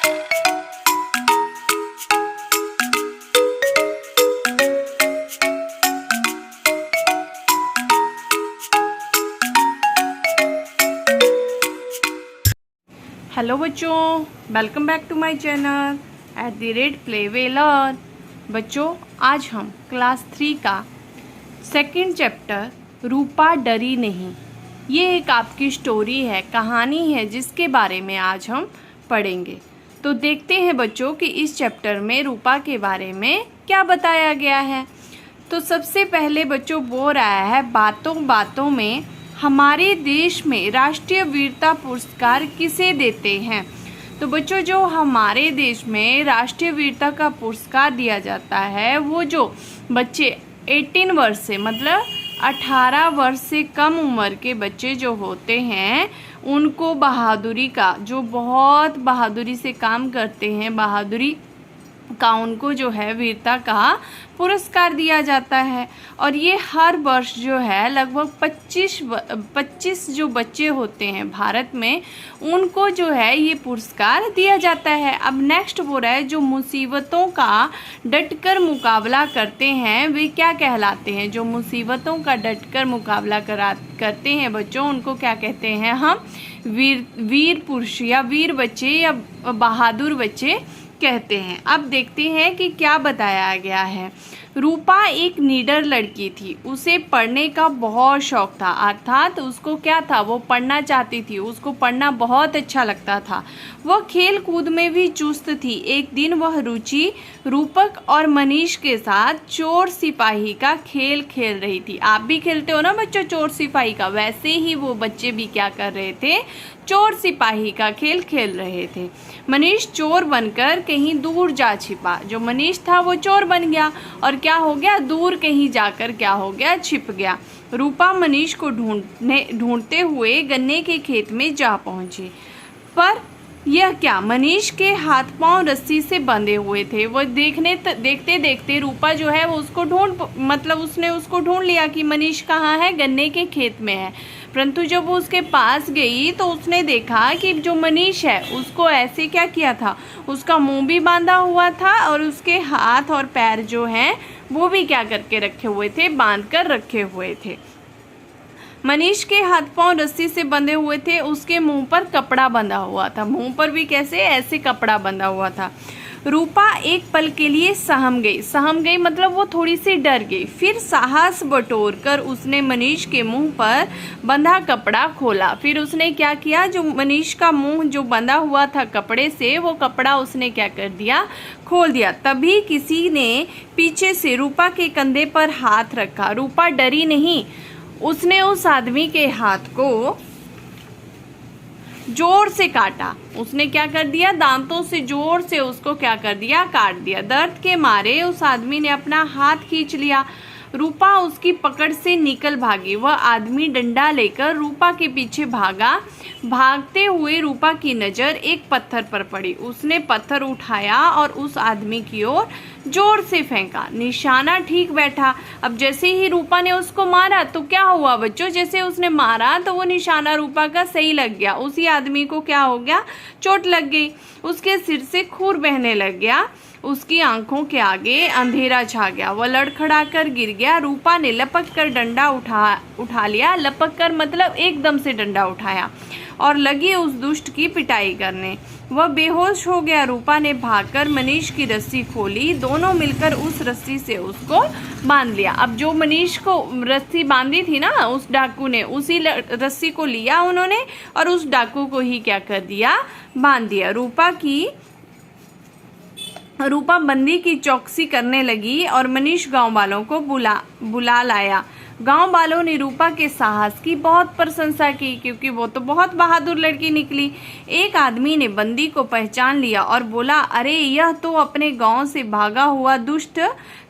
Hello बच्चों, welcome back to my channel @play way learn। बच्चों, आज हम क्लास 3 का सेकंड चैप्टर रूपा डरी नहीं, ये एक आपकी स्टोरी है, कहानी है, जिसके बारे में आज हम पढ़ेंगे। तो देखते हैं बच्चों कि इस चैप्टर में रूपा के बारे में क्या बताया गया है। तो सबसे पहले बच्चों बोल रहा है, बातों बातों में हमारे देश में राष्ट्रीय वीरता पुरस्कार किसे देते हैं। तो बच्चों, जो हमारे देश में राष्ट्रीय वीरता का पुरस्कार दिया जाता है, वो जो बच्चे 18 वर्ष से मतलब 18 वर्ष से कम उम्र के बच्चे जो होते हैं, उनको बहादुरी का, जो बहुत बहादुरी से काम करते हैं, बहादुरी का उनको जो है वीरता का पुरस्कार दिया जाता है। और ये हर वर्ष जो है लगभग 25 जो बच्चे होते हैं भारत में, उनको जो है ये पुरस्कार दिया जाता है। अब नेक्स्ट हो रहा है, जो मुसीबतों का डटकर मुकाबला करते हैं वे क्या कहलाते हैं। जो मुसीबतों का डटकर मुकाबला करते हैं बच्चों, उनको क्या कहते हैं हम? वीर पुरुष या वीर बच्चे या बहादुर बच्चे कहते हैं। अब देखते हैं कि क्या बताया गया है। रूपा एक निडर लड़की थी, उसे पढ़ने का बहुत शौक था, अर्थात उसको क्या था, वो पढ़ना चाहती थी, उसको पढ़ना बहुत अच्छा लगता था। वह खेल कूद में भी चुस्त थी। एक दिन वह रुचि, रूपक और मनीष के साथ चोर सिपाही का खेल खेल रही थी। आप भी खेलते हो ना बच्चों चोर सिपाही का, वैसे ही वो बच्चे भी क्या कर रहे थे, चोर सिपाही का खेल खेल रहे थे। मनीष चोर बनकर कहीं दूर जा छिपा। जो मनीष था वो चोर बन गया और क्या हो गया, दूर कहीं जाकर क्या हो गया, छिप गया। रूपा मनीष को ढूंढते हुए गन्ने के खेत में जा पहुंची, पर यह क्या, मनीष के हाथ पांव रस्सी से बंधे हुए थे। वो देखते देखते रूपा जो है वो उसको उसने उसको ढूंढ लिया कि मनीष कहाँ है, गन्ने के खेत में है। परंतु जब वो उसके पास गई तो उसने देखा कि जो मनीष है उसको ऐसे क्या किया था, उसका मुंह भी बांधा हुआ था और उसके हाथ और पैर जो हैं वो भी क्या करके रखे हुए थे, बांध कर रखे हुए थे। मनीष के हाथ पांव रस्सी से बंधे हुए थे, उसके मुंह पर कपड़ा बंधा हुआ था, मुंह पर भी कैसे, ऐसे कपड़ा बंधा हुआ था। रूपा एक पल के लिए सहम गई मतलब वो थोड़ी सी डर गई। फिर साहस बटोरकर उसने मनीष के मुंह पर बंधा कपड़ा खोला। फिर उसने क्या किया, जो मनीष का मुंह जो बंधा हुआ था कपड़े से, वो कपड़ा उसने क्या कर दिया, खोल दिया। तभी किसी ने पीछे से रूपा के कंधे पर हाथ रखा। रूपा डरी नहीं, उसने उस आदमी के हाथ को जोर से काटा। उसने क्या कर दिया, दांतों से जोर से उसको क्या कर दिया, काट दिया। दर्द के मारे उस आदमी ने अपना हाथ खींच लिया। रूपा उसकी पकड़ से निकल भागी। वह आदमी डंडा लेकर रूपा के पीछे भागा। भागते हुए रूपा की नज़र एक पत्थर पर पड़ी। उसने पत्थर उठाया और उस आदमी की ओर जोर से फेंका। निशाना ठीक बैठा। अब जैसे ही रूपा ने उसको मारा तो क्या हुआ बच्चों, जैसे उसने मारा तो वो निशाना रूपा का सही लग गया। उसी आदमी को क्या हो गया, चोट लग गई। उसके सिर से खून बहने लग गया। उसकी आंखों के आगे अंधेरा छा गया। वह लड़खड़ा कर गिर गया। रूपा ने लपक कर डंडा उठा लिया। लपक कर मतलब एकदम से डंडा उठाया और लगी उस दुष्ट की पिटाई करने। वह बेहोश हो गया। रूपा ने भागकर मनीष की रस्सी खोली। दोनों मिलकर उस रस्सी से उसको बांध लिया। अब जो मनीष को रस्सी बांधी थी ना उस डाकू ने, उसी रस्सी को लिया उन्होंने और उस डाकू को ही क्या कर दिया, बांध दिया। रूपा बंदी की चौकसी करने लगी और मनीष गांव वालों को बुला लाया। गांव वालों ने रूपा के साहस की बहुत प्रशंसा की, क्योंकि वो तो बहुत बहादुर लड़की निकली। एक आदमी ने बंदी को पहचान लिया और बोला, अरे यह तो अपने गांव से भागा हुआ दुष्ट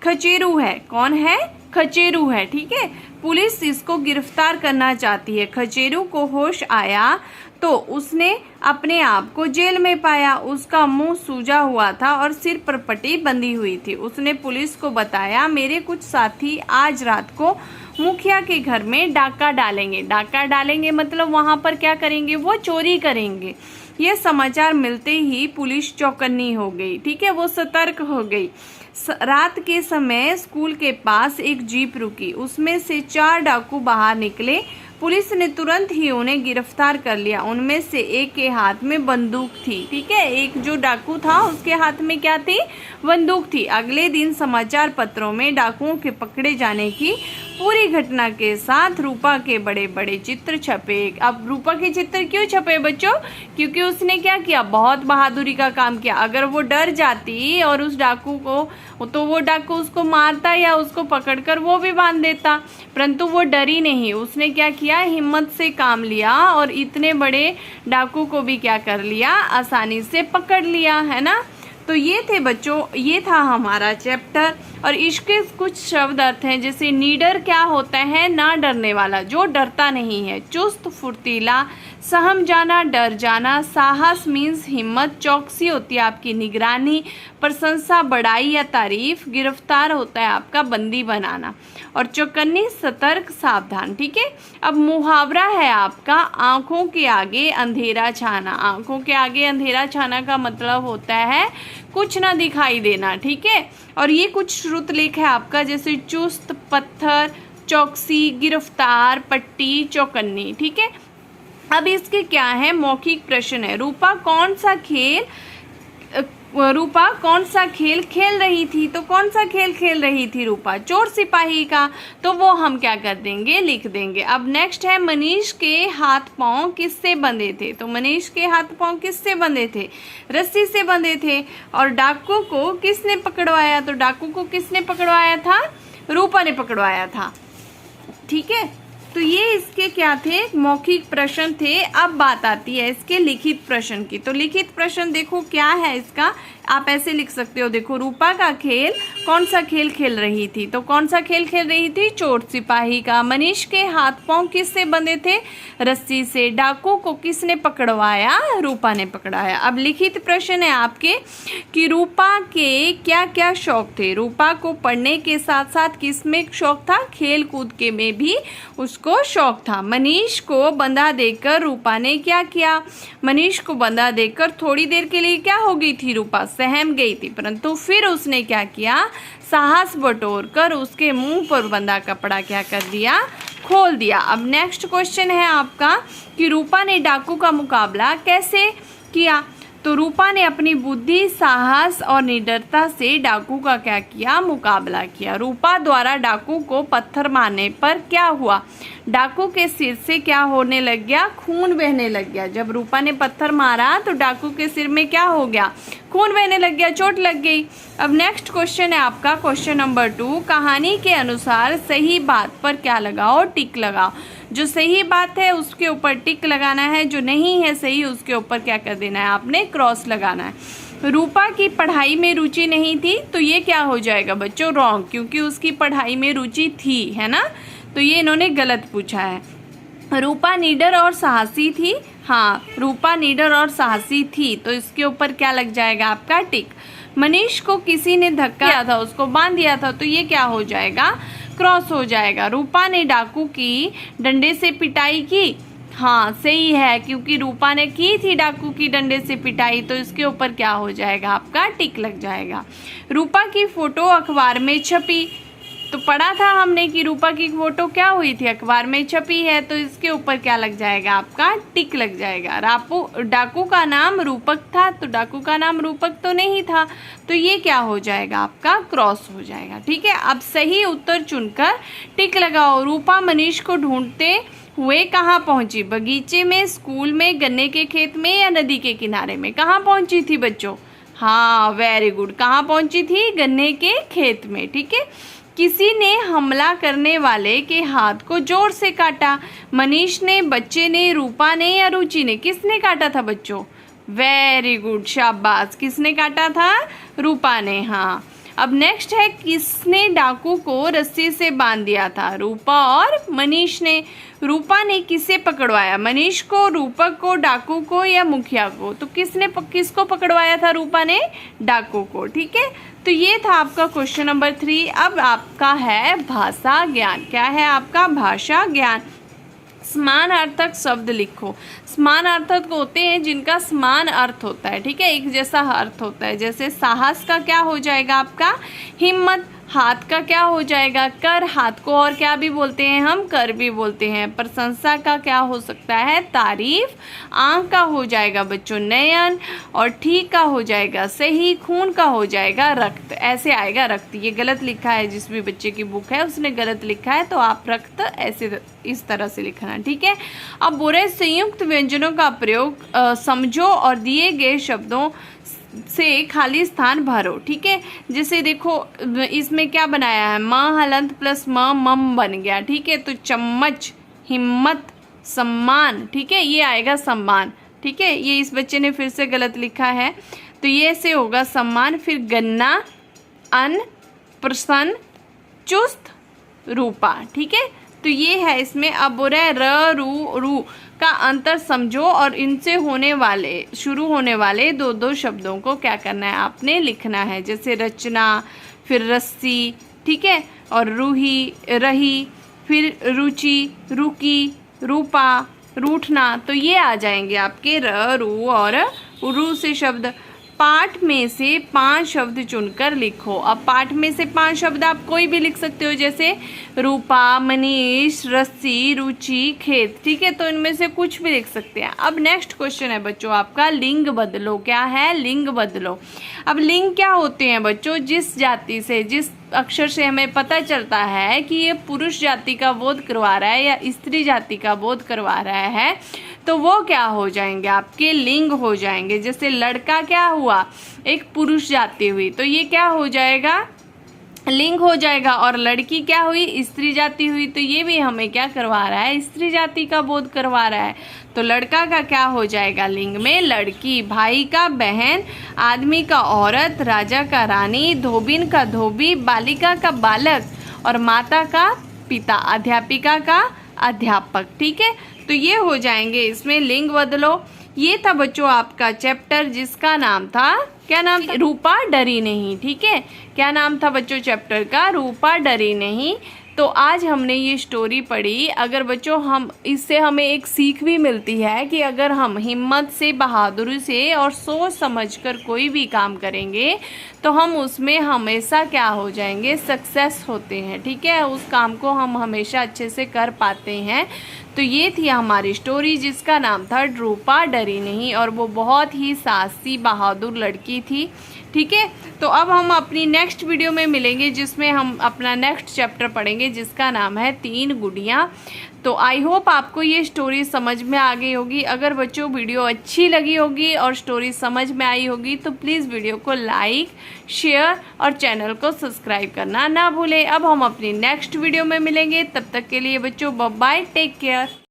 खचेरू है। कौन है, खचेरू है, ठीक है। पुलिस इसको गिरफ्तार करना चाहती है। खचेरू को होश आया तो उसने अपने आप को जेल में पाया। उसका मुंह सूजा हुआ था और सिर पर पट्टी बंधी हुई थी। उसने पुलिस को बताया, मेरे कुछ साथी आज रात को मुखिया के घर में डाका डालेंगे। डाका डालेंगे मतलब वहां पर क्या करेंगे, वो चोरी करेंगे। यह समाचार मिलते ही पुलिस चौकन्नी हो गई, ठीक है, वो सतर्क हो गई। रात के समय स्कूल के पास एक जीप रुकी, उसमें से 4 डाकू बाहर निकले। पुलिस ने तुरंत ही उन्हें गिरफ्तार कर लिया। उनमें से एक के हाथ में बंदूक थी, ठीक है, एक जो डाकू था उसके हाथ में क्या थी, बंदूक थी। अगले दिन समाचार पत्रों में डाकुओं के पकड़े जाने की पूरी घटना के साथ रूपा के बड़े बड़े चित्र छपे। अब रूपा के चित्र क्यों छपे बच्चों, क्योंकि उसने क्या किया, बहुत बहादुरी का काम किया। अगर वो डर जाती और उस डाकू को, तो वो डाकू उसको मारता या उसको पकड़कर वो भी बांध देता, परंतु वो डरी नहीं। उसने क्या किया, हिम्मत से काम लिया और इतने बड़े डाकू को भी क्या कर लिया, आसानी से पकड़ लिया, है ना। तो ये थे बच्चों, ये था हमारा चैप्टर। और इसके कुछ शब्द अर्थ हैं, जैसे नीडर क्या होता है, ना डरने वाला, जो डरता नहीं है। चुस्त फुर्तीला, सहम जाना, डर जाना। साहस मीन्स हिम्मत। चौकसी होती है आपकी निगरानी, प्रशंसा, बड़ाई या तारीफ। गिरफ्तार होता है आपका बंदी बनाना। और चौकन्नी, सतर्क, सावधान, ठीक है। अब मुहावरा है आपका आंखों के आगे अंधेरा छाना। आंखों के आगे अंधेरा छाना का मतलब होता है कुछ ना दिखाई देना, ठीक है। और ये कुछ श्रुत लेख है आपका, जैसे चुस्त, पत्थर, चौकसी, गिरफ्तार, पट्टी, चौकन्नी, ठीक है। अब इसके क्या है, मौखिक प्रश्न है। रूपा कौन सा खेल खेल रही थी, तो कौन सा खेल खेल रही थी रूपा, चोर सिपाही का, तो वो हम क्या कर देंगे, लिख देंगे। अब नेक्स्ट है, मनीष के हाथ पांव किससे बंधे थे, तो मनीष के हाथ पांव किससे बंधे थे, रस्सी से बंधे थे। और डाकू को किसने पकड़वाया, तो डाकू को किसने पकड़वाया था, रूपा ने पकड़वाया था, ठीक है। तो ये इसके क्या थे, मौखिक प्रश्न थे। अब बात आती है इसके लिखित प्रश्न की। तो लिखित प्रश्न देखो क्या है इसका, आप ऐसे लिख सकते हो, देखो रूपा का खेल, कौन सा खेल खेल रही थी, तो कौन सा खेल खेल रही थी, चोर सिपाही का। मनीष के हाथ पांव किससे बंधे थे, रस्सी से। डाकू को किसने पकड़वाया, रूपा ने पकड़ाया। अब लिखित प्रश्न है आपके कि रूपा के क्या क्या शौक थे। रूपा को पढ़ने के साथ साथ किस में शौक था, खेल कूद के में भी उसको शौक था। मनीष को बंधा देकर रूपा ने क्या किया, मनीष को बंधा देकर थोड़ी देर के लिए क्या हो गई थी, रूपा सहम गई थी, परंतु फिर उसने क्या किया, साहस बटोर कर उसके मुंह पर बंधा कपड़ा क्या कर दिया, खोल दिया। अब नेक्स्ट क्वेश्चन है आपका कि रूपा ने डाकू का मुकाबला कैसे किया, तो रूपा ने अपनी बुद्धि, साहस और निडरता से डाकू का क्या किया, मुकाबला किया। रूपा द्वारा डाकू को पत्थर मारने पर क्या हुआ, डाकू के सिर से क्या होने लग गया, खून बहने लग गया। जब रूपा ने पत्थर मारा तो डाकू के सिर में क्या हो गया, खून बहने लग गया, चोट लग गई। अब नेक्स्ट क्वेश्चन है आपका क्वेश्चन नंबर 2, कहानी के अनुसार सही बात पर क्या लगाओ, टिक लगाओ। जो सही बात है उसके ऊपर टिक लगाना है, जो नहीं है सही उसके ऊपर क्या कर देना है, आपने क्रॉस लगाना है। रूपा की पढ़ाई में रुचि नहीं थी, तो ये क्या हो जाएगा बच्चों, रॉन्ग, क्योंकि उसकी पढ़ाई में रुचि थी, है ना, तो ये इन्होंने गलत पूछा है। रूपा निडर और साहसी थी, हाँ रूपा निडर और साहसी थी, तो इसके ऊपर क्या लग जाएगा आपका, टिक। मनीष को किसी ने धक्का दिया था, उसको बांध दिया था, तो ये क्या हो जाएगा, क्रॉस हो जाएगा। रूपा ने डाकू की डंडे से पिटाई की, हाँ सही है, क्योंकि रूपा ने की थी डाकू की डंडे से पिटाई, तो इसके ऊपर क्या हो जाएगा आपका, टिक लग जाएगा। रूपा की फोटो अखबार में छपी, तो पढ़ा था हमने कि रूपा की फोटो क्या हुई थी, अखबार में छपी है, तो इसके ऊपर क्या लग जाएगा आपका, टिक लग जाएगा। डाकू का नाम रूपक था, तो डाकू का नाम रूपक तो नहीं था, तो ये क्या हो जाएगा आपका, क्रॉस हो जाएगा, ठीक है। अब सही उत्तर चुनकर टिक लगाओ। रूपा मनीष को ढूंढते हुए कहाँ पहुंची, बगीचे में, स्कूल में, गन्ने के खेत में या नदी के किनारे में, कहाँ पहुंची थी बच्चों, हाँ वेरी गुड, कहाँ पहुंची थी, गन्ने के खेत में, ठीक है। किसी ने हमला करने वाले के हाथ को जोर से काटा, मनीष ने, बच्चे ने, रूपा ने या रुचि ने, किसने काटा था बच्चों, वेरी गुड शाबाश, किसने काटा था, रूपा ने, हाँ। अब नेक्स्ट है, किसने डाकू को रस्सी से बांध दिया था, रूपा और मनीष ने। रूपा ने किसे पकड़वाया, मनीष को, रूपक को, डाकू को या मुखिया को, तो किसको पकड़वाया था, रूपा ने डाकू को, ठीक है। तो ये था आपका क्वेश्चन नंबर 3। अब आपका है भाषा ज्ञान, क्या है आपका, भाषा ज्ञान। समानार्थक शब्द लिखो। समानार्थक होते हैं जिनका समान अर्थ होता है, ठीक है, एक जैसा अर्थ होता है। जैसे साहस का क्या हो जाएगा आपका हिम्मत, हाथ का क्या हो जाएगा कर, हाथ को और क्या भी बोलते हैं हम कर भी बोलते हैं। प्रशंसा का क्या हो सकता है तारीफ, आँख का हो जाएगा बच्चों नयन, और ठीक का हो जाएगा सही, खून का हो जाएगा रक्त। ऐसे आएगा रक्त, ये गलत लिखा है, जिस भी बच्चे की बुक है उसने गलत लिखा है, तो आप रक्त ऐसे इस तरह से लिखना, ठीक है। अब बुरे संयुक्त व्यंजनों का प्रयोग समझो और दिए गए शब्दों से खाली स्थान भरो, ठीक है। जैसे देखो इसमें क्या बनाया है, म हलंत प्लस मम बन गया, ठीक है। तो चम्मच, हिम्मत, सम्मान, ठीक है, ये आएगा सम्मान, ठीक है। ये इस बच्चे ने फिर से गलत लिखा है, तो ये से होगा सम्मान। फिर गन्ना, अन्न, प्रसन्न, चुस्त, रूपा, ठीक है। तो ये है इसमें। अब बोल रहा है र रू का अंतर समझो और इनसे होने वाले शुरू होने वाले दो दो शब्दों को क्या करना है आपने लिखना है। जैसे रचना, फिर रस्सी, ठीक है, और रूही, रही, फिर रुचि, रुकी, रूपा, रूठना। तो ये आ जाएंगे आपके र रू और रू से शब्द। पाठ में से 5 शब्द चुनकर लिखो। अब पाठ में से 5 शब्द आप कोई भी लिख सकते हो, जैसे रूपा, मनीष, रस्सी, रुचि, खेत, ठीक है। तो इनमें से कुछ भी लिख सकते हैं। अब नेक्स्ट क्वेश्चन है बच्चों आपका लिंग बदलो। क्या है, लिंग बदलो। अब लिंग क्या होते हैं बच्चों, जिस जाति से, जिस अक्षर से हमें पता चलता है कि ये पुरुष जाति का बोध करवा रहा है या स्त्री जाति का बोध करवा रहा है, तो वो क्या हो जाएंगे आपके लिंग हो जाएंगे। जैसे लड़का क्या हुआ, एक पुरुष जाति हुई, तो ये क्या हो जाएगा लिंग हो जाएगा। और लड़की क्या हुई, स्त्री जाति हुई, तो ये भी हमें क्या करवा रहा है, स्त्री जाति का बोध करवा रहा है। तो लड़का का क्या हो जाएगा लिंग में लड़की, भाई का बहन, आदमी का औरत, राजा का रानी, धोबिन का धोबी, बालिका का बालक, और माता का पिता, अध्यापिका का अध्यापक, ठीक है। तो ये हो जाएंगे इसमें लिंग बदलो। ये था बच्चों आपका चैप्टर जिसका नाम था, क्या नाम था, रूपा डरी नहीं, ठीक है। क्या नाम था बच्चों चैप्टर का, रूपा डरी नहीं। तो आज हमने ये स्टोरी पढ़ी। अगर बच्चों हम इससे हमें एक सीख भी मिलती है कि अगर हम हिम्मत से, बहादुरी से और सोच समझकर कोई भी काम करेंगे तो हम उसमें हमेशा क्या हो जाएंगे, सक्सेस होते हैं, ठीक है। उस काम को हम हमेशा अच्छे से कर पाते हैं। तो ये थी हमारी स्टोरी जिसका नाम था रूपा डरी नहीं, और वो बहुत ही साहसी बहादुर लड़की थी, ठीक है। तो अब हम अपनी नेक्स्ट वीडियो में मिलेंगे जिसमें हम अपना नेक्स्ट चैप्टर पढ़ेंगे जिसका नाम है 3 गुड़ियाँ। तो आई होप आपको ये स्टोरी समझ में आ गई होगी। अगर बच्चों वीडियो अच्छी लगी होगी और स्टोरी समझ में आई होगी तो प्लीज़ वीडियो को लाइक, शेयर और चैनल को सब्सक्राइब करना ना भूलें। अब हम अपनी नेक्स्ट वीडियो में मिलेंगे, तब तक के लिए बच्चों बाय बाय, टेक केयर।